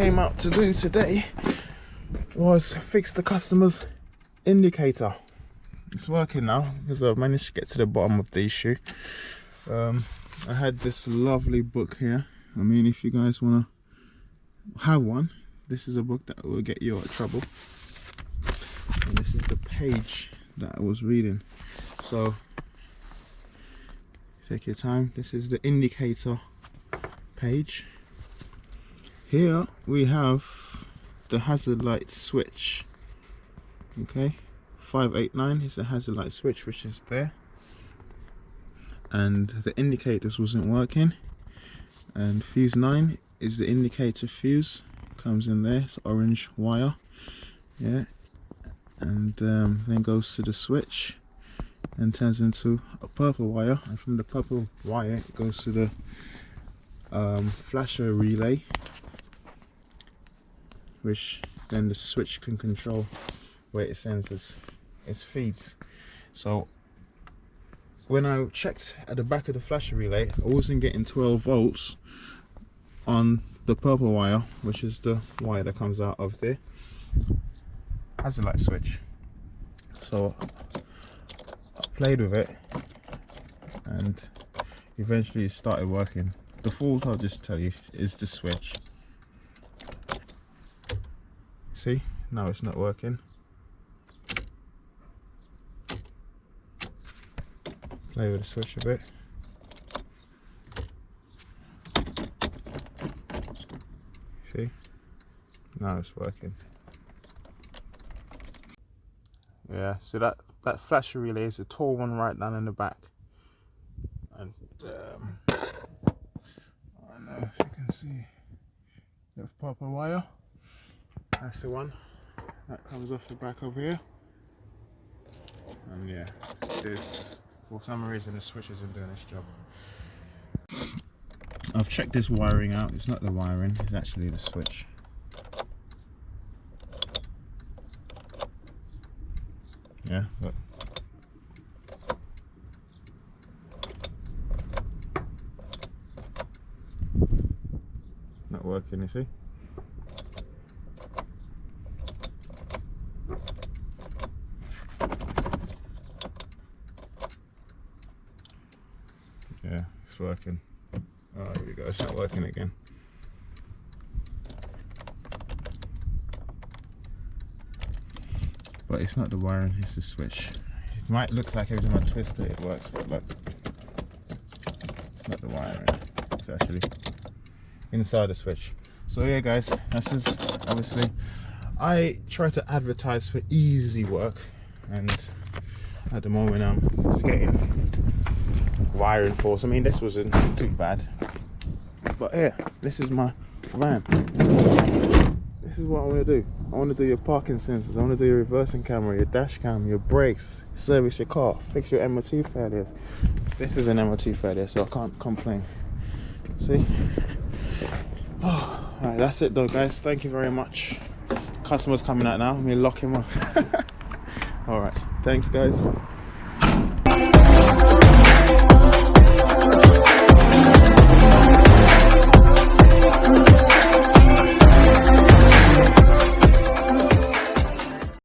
came out to do today was fix the customer's indicator. It's working now because I've managed to get to the bottom of the issue. I had this lovely book here. I mean, if you guys want to have one, this is a book that will get you out of trouble. And this is the page that I was reading. So take your time. This is the indicator page. Here we have the hazard light switch. Okay, 589 is the hazard light switch, which is there, and the indicators wasn't working. And fuse 9 is the indicator fuse, comes in there. It's orange wire, yeah, and then goes to the switch and turns into a purple wire, and from the purple wire it goes to the flasher relay, which then the switch can control where it sends its feeds. So when I checked at the back of the flasher relay, I wasn't getting 12 volts on the purple wire, which is the wire that comes out of the hazard light switch. So I played with it and eventually it started working. The fault, I'll just tell you, is the switch. See, now it's not working. Play with the switch a bit. See, now it's working. Yeah, so that flasher relay is a tall one right down in the back, and I don't know if you can see the purple wire. That's the one that comes off the back over here. And yeah, this, for some reason the switch isn't doing its job. I've checked this wiring out. It's not the wiring, it's actually the switch. Yeah, look. Not working, you see? Yeah, it's working. Oh, here we go, it's not working again. But it's not the wiring, it's the switch. It might look like every time I twist it, it works, but look, it's not the wiring. It's actually inside the switch. So yeah guys, this is obviously, I try to advertise for easy work, and at the moment I'm just getting wiring faults. I mean, this wasn't too bad, but yeah, this is my van. This is what I want to do. I want to do your parking sensors, I want to do your reversing camera, your dash cam, your brakes, service your car, fix your MOT failures. This is an MOT failure, so I can't complain. See? Oh, alright, that's it though guys, thank you very much. Customer's coming out now, let me lock him up. Alright, thanks guys.